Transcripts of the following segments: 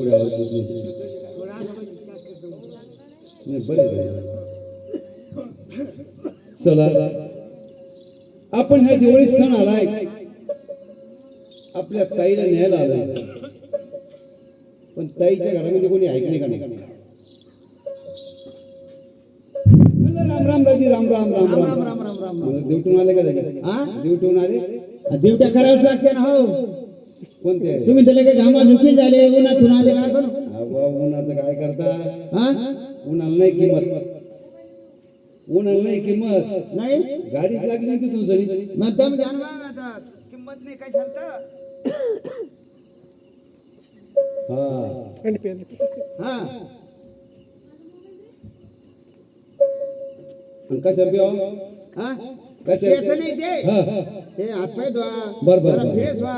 एवढी आवडत नाही बरे चला आपण ह्या दिवाळी सण आलाय आपल्या ताईला न्यायला आलाय पण ताईच्या घरामध्ये कोणी ऐकणे का नाही राम राम दादी राम राम राम राम राम राम राम देवटून आले का देवटून आले देवट्या करावंच लागते ना हो कोणते तुम्ही त्याला काही घामा झुकील झाले उन्हातून आले काय करू उन्हाचं काय करता हा उन्हाला नाही किंमत उन्हाला नाही किंमत नाही गाडीच लागली नाही तू जरी मध्यम जानवा किंमत नाही काय चालतं हा हा कशा पिओ हा कशा याचं नाही ते हा हे हातपाय धुवा बर, बर, जरा बर. फ्रेश व्हा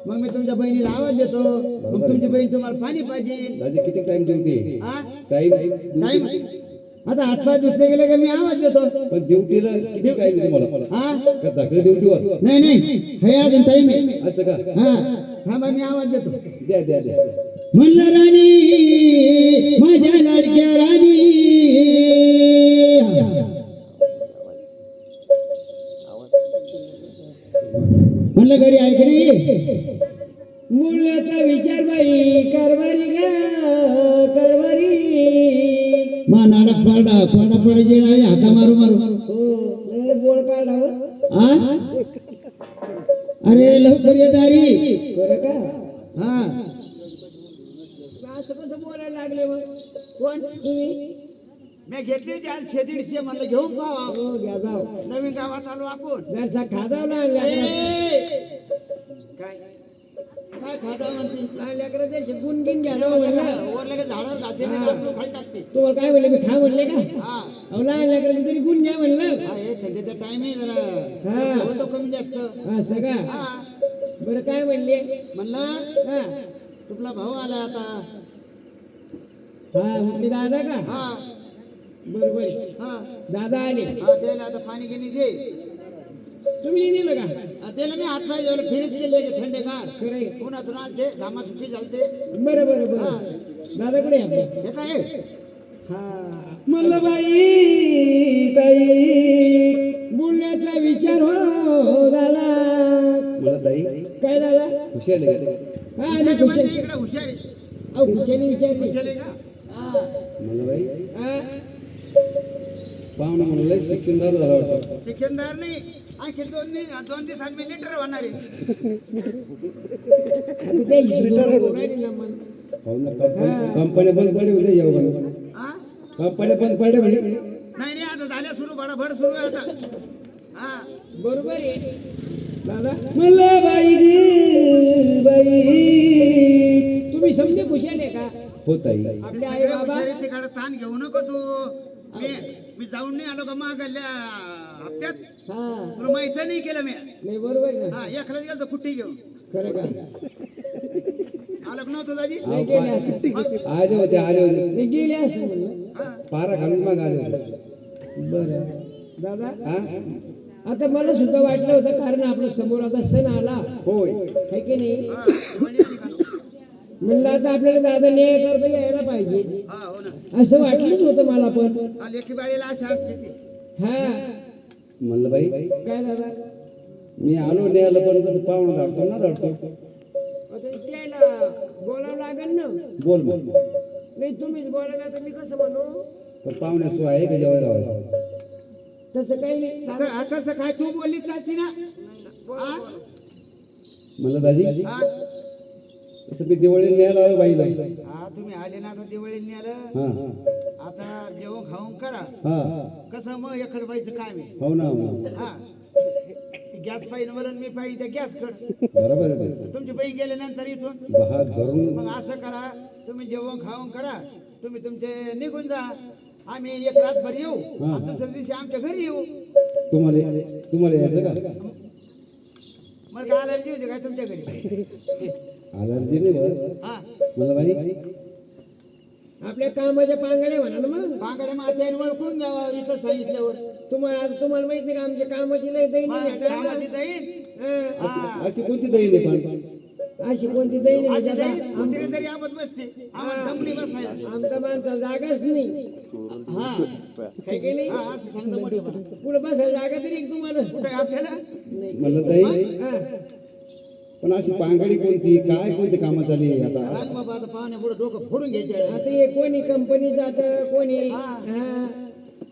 मग मी तुमच्या बहिणीला आवाज देतो मग तुमची बहीण तुम्हाला पाणी पाहिजे दादी किती टाइम ड्युटी हा टाइम टाइम आता हातपाय धुतले गेले का मी आवाज देतो पण ड्युटीला किती टाइम तुम्हाला हा का दाखल ड्युटीवर नाही नाही हे अजून टाइम आहे असं का हा थांबा मी आवाज देतो द्या द्या द्या म्हणलं राणी माझ्या लाडक्या राणी म्हणलं घरी ऐक नाही मुलाचा विचार बाई कारभारी ग कारभारी मानाडा पारडा पाडा पाडा जेणारी हाका मारू मारू हो बोल काढावं आ अरे लवकर ये दारी बरं का हा असं कसं बोलायला लागले मग कोण तुम्ही मी घेतली त्या शेतीडशे म्हणलं घेऊन पाहा हो घ्या जाऊ नवीन गावात आलो आपण जरसा खादावला काय काय खादा म्हणते लेकरं ते गुणगिन घ्या वरले का झाडावर घातले खाली टाकते तुम्हाला काय म्हणले मी खा म्हणले का हा अहो लहान लेकराचे तरी गुण घ्या म्हणलं हा हे थंडीचा टाइम आहे जरा हा होतो कमी जास्त असं का हा बरं काय म्हणले म्हणलं हा तुला भाऊ आला आता हा म्हटले दादा का हा बरोबर हा दादा आले हा त्याला आता पाणी घेणे दे तुम्ही नाही दिलं का त्याला मी हात पाय जेवढं फिनिश केले थंडे गार खरे कोणातून आलते घामा सुट्टी झालते बरं बरं बरं दादा कुठे हे काय हा म्हणलं बाई ताई बोलण्याचा विचार हो दादा मला ताई काय दादा हुशार आहे हा आणि हुशार अहो हुशारी विचारली का म्हणलं बाई हा पाहुणा म्हणलं शिक्षणदार झाला वाटतं शिक्षणदार नाही आणखी दोन दिवसांनी मी लिटर होणार कंपन्या बंद पडे होते जेव्हा कंपन्या बंद पडे म्हणे नाही नाही आता झाल्या सुरू भडाभड सुरू आहे आता हा बरोबर आहे दादा मला बाई ग बाई तुम्ही समजे खुशाल आहे का होत आहे आपल्या आई बाबा तिकडे ताण घेऊ नको तू मी जाऊन नाही आलो का मागल्या हप्त्यात तुला माहित नाही केलं मी नाही बरोबर ना हा एकला गेलो तर कुठे घेऊन खरं का आलं नव्हतं दाजी आले होते मी गेले असं म्हणलं पारा घालून मग आले होते बरं दादा आता मला सुद्धा वाटलं होतं कारण आपल्या समोर आता सण आला होय है की नाही म्हणलं आता आपल्याला दादा न्याय करता यायला पाहिजे असं वाटलंच होतं मला पण हा म्हणलं बाई काय दादा मी आलो न्यायला पण कसं पाहुणा धाडतो ना धाडतो त्याला बोलावं लागेल ना बोल बोल नाही तुम्हीच बोलायला तर मी कसं म्हणू पण पाहुण्या सो आहे का जेवायला गावाला तसं काही नाही तसं काय तू बोलली चालती ना म्हणलं दाजी तसं मी दिवाळी न्यायला आलो बाईला हा तुम्ही आले ना आता दिवाळी न्यायला हा आता जेवण खाऊन करा हा कसं मग एखाद बाईचं काम आहे हो ना हा गॅस पाहिजे मला मी पाहिजे त्या गॅस कर बरोबर आहे तुमची बहीण गेल्यानंतर इथून बहात धरून मग असं करा तुम्ही जेवण खाऊन करा तुम्ही तुमचे निघून जा आम्ही एक रातभर येऊ आणि दुसऱ्या दिवशी आमच्या घरी येऊ तुम्हाला यायचं का मग काय अलर्जी होती काय तुमच्या घरी अलर्जी नाही बरं हा मला बाई आपल्या कामाच्या पांगड्या म्हणा ना मग पांगड्या माझ्या ओळखून द्यावा इथं सांगितल्यावर तुम्हाला माहिती नाही का आमच्या कामाची लय दैन कामाची दैन अशी कोणती दही नाही पण अशी कोणती दैनी अशी विचारता? नाही, कुठे तरी आपण बसते आम्हाला दमली बसायला. आमचा माणसाला जागाच नाही हा है की नाही? हा, असं सांगतो मोठे बा. पुढे बसायला जागा तरी एक तुम्हाला कुठे आहे आपल्याला म्हणलं ताई हा. पण अशी पांगडी कोणती काय कोणती कामं चालली आहे आता सांग बाबा आता पाहुणे पुढे डोकं फोडून घ्यायचे आता हे कोणी कंपनी जात कोणी हा